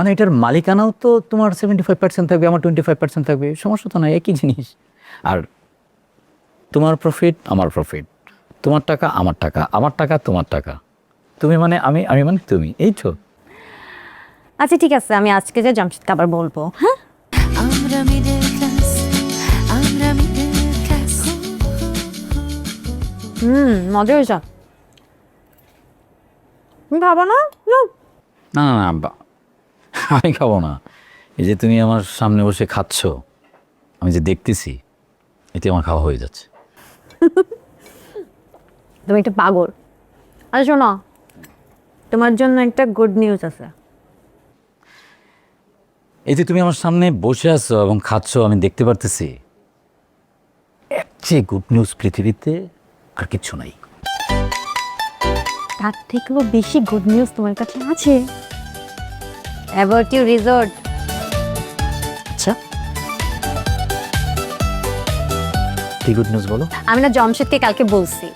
মানে এটার মালিকানাও তো তোমার 75% থাকবে, আমার 25% থাকবে, সমস্যা তো নয়, একই জিনিস। আর তোমার প্রফিট আমার প্রফিট, তোমার টাকা আমার টাকা, আমার টাকা তোমার টাকা, তুমি মানে আমি, আমি মানে তুমি, এই তো। আচ্ছা ঠিক আছে, আমি আজকে যে জামশেদকে আবার বলবো। হ্যাঁ, আমরা মিডল ক্লাস, আমরা মিডল ক্লাস। মজা হয়েছে। তুমি খাবো না? না না না, আমি খাবো না। এই যে তুমি আমার সামনে বসে খাচ্ছ, আমি যে দেখতেছি, এতে আমার খাওয়া হয়ে যাচ্ছে। তুমি একটা পাগল। আচ্ছা শোনো, তোমার জন্য একটা গুড নিউজ আছে। এই যে তুমি আমার সামনে বসে আছো এবং খাচ্ছ, আমি দেখতে পারতেছি, এর চেয়ে গুড নিউজ পৃথিবীতে আর কিচ্ছু নাই। তার থেকেও বেশি গুড নিউজ তোমার কাছে আছে। About you resort. আচ্ছা, কি গুড নিউজ বলো? আমি না জামশেদকে কালকে বলছি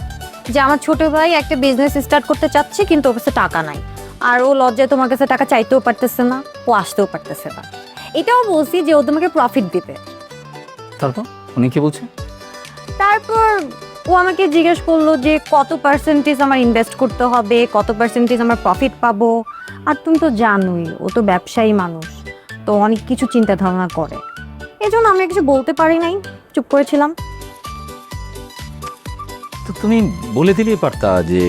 যে আমার ছোট ভাই একটা বিজনেস স্টার্ট করতে চাচ্ছে, কিন্তু ওর কাছে টাকা নাই। আর ও লজ্জায় তোমার কাছে টাকা চাইতেও পারতেছে না, ও আসতেও পারতেছে না। এটাও বলছি যে ও তোমাকে প্রফিট দিবে। তারপর উনি কি বলছে? তারপর ও আমাকে জিজ্ঞেস করলো যে কত পার্সেন্টেজ আমার ইনভেস্ট করতে হবে, কত পার্সেন্টেজ আমার প্রফিট পাবো। আর তুমি তো জানোই ও তো ব্যবসায়ী মানুষ, তো অনেক কিছু চিন্তা ধারণা করে। এই জন্য আমি কিছু বলতে পারি নাই, চুপ করেছিলাম। তো তুমি বলে দিলেই পারতা যে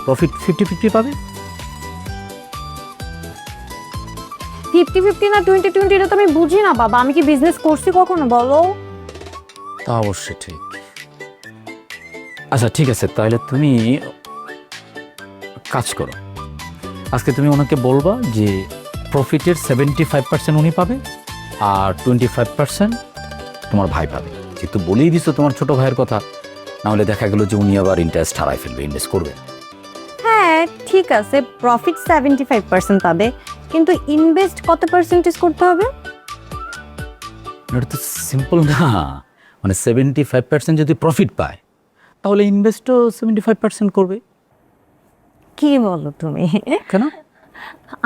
প্রফিট 50-50 পাবে। 50-50 না 20-20, এটা তো আমি বুঝি না বাবা। আমি কি বিজনেস করছি কখনো বলো? তা অবশ্যই ঠিক। আচ্ছা ঠিক আছে, তাহলে তুমি কাজ করো, আজকে তুমি ওনাকে বলবা যে প্রফিটের 75% উনি পাবে আর 25% তোমার ভাই পাবে। যেহেতু বলেই দিছো তোমার ছোট ভাইয়ের কথা, নাহলে দেখা গেল যে উনি আবার ইন্টারেস্ট হারাই ফেলবে, ইনভেস্ট করবে। হ্যাঁ ঠিক আছে, প্রফিট 75% পাবে, কিন্তু ইনভেস্ট কত পার্সেন্টেজ করতে হবে? এটা তো সিম্পল না। মানে 75% যদি প্রফিট পায়, তাহলে ইনভেস্টও 75% করবে। কি বলো তুমি? কেন?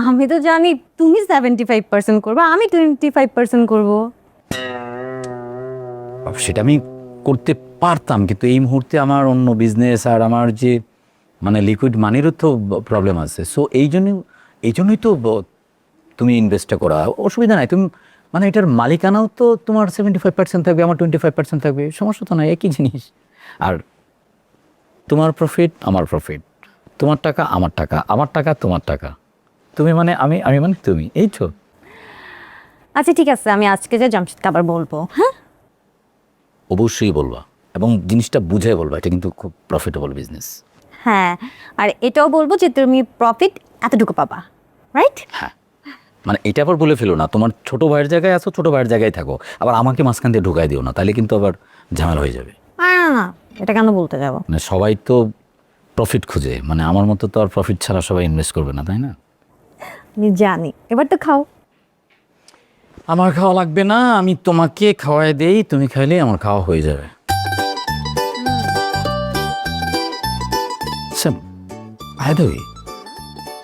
আমি তো জানি তুমি 75% করবে, আমি 25% করবো। সেটা আমি করতে পারতাম, কিন্তু এই মুহূর্তে আমার অন্য বিজনেস আর আমার যে মানে লিকুইড মানিরও তো প্রবলেম আছে। সো এই জন্যই তো তুমি ইনভেস্টটা করা, অসুবিধা নাই। তুমি মানে এটার মালিকানাও তো তোমার 75% থাকবে, আমার 25% থাকবে, সমস্যা তো নয়, একই জিনিস। আর তোমার প্রফিট আমার প্রফিট, তোমার টাকা আমার টাকা, আমার টাকা তোমার টাকা, তুমি মানে আমি, আমি মানে তুমি, এই তো। আচ্ছা ঠিক আছে, আমি আজকে যে জামশেদকে আবার বলবো। হ্যাঁ, অবশ্যই বলবা, এবং জিনিসটা বুঝে বলবা, এটা কিন্তু খুব প্রফিটেবল বিজনেস। হ্যাঁ, আর এটাও বলবো যে তুমি প্রফিট এতটুকু পাবা, রাইট? হ্যাঁ, মানে এটা আবার বলে ফেলো না, তোমার ছোট ভাইয়ের জায়গায় আছো, ছোট ভাইয়ের জায়গায় থাকো, আবার আমাকে মাঝখান দিয়ে ঢুকাই দিও না, তাহলে কিন্তু আবার ঝামেলা হয়ে যাবে। না না না, এটা কেন বলতে যাবো? মানে সবাই তো প্রফিট খুঁজে, মানে আমার মতো তো আর প্রফিট ছাড়া সবাই ইনভেস্ট করবে না, তাই না? আমি জানি, এবার তো খাও। আমার খাওয়া লাগবে না, আমি তোমাকে খাওয়াই দেই, তুমি খাইলে আমার খাওয়া হয়ে যাবে। আচ্ছা, ভাই দই,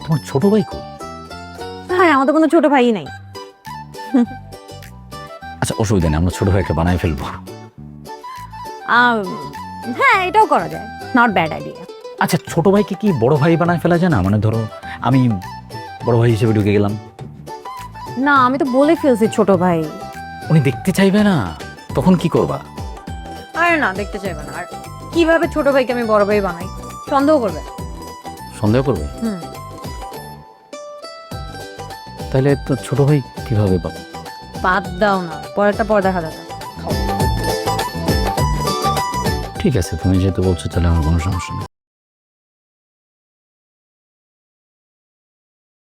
তোমার ছোট ভাই কো? হ্যাঁ, আমাদের কোনো ছোট ভাই নাই। আচ্ছা অসুবিধা নেই, আমরা ছোট ভাইকে বানাই ফেলবো। হ্যাঁ, এটাও করা যায়, নট ব্যাড আইডিয়া। আচ্ছা ছোট ভাইকে কি বড় ভাই বানায় ফেলা যায় না? মানে ধরো আমি বড় ভাই হিসেবে ঢুকে গেলাম। না, আমি তো বলে ফেলছি ছোট ভাই। উনি দেখতে চাইবে না, তখন কি করবা? আরে না, দেখতে চাইবে না। আর কিভাবে ছোট ভাইকে আমি বড় ভাই বানাই? সন্দেহ করবে। সন্দেহ করবে? তাহলে তো ছোট ভাই কিভাবে পাবো? বাদ দাও না, পরেরটা পর দেখা যাবে। ঠিক আছে, তুমি যেহেতু বলছো, তাহলে আমার কোনো সমস্যা নেই।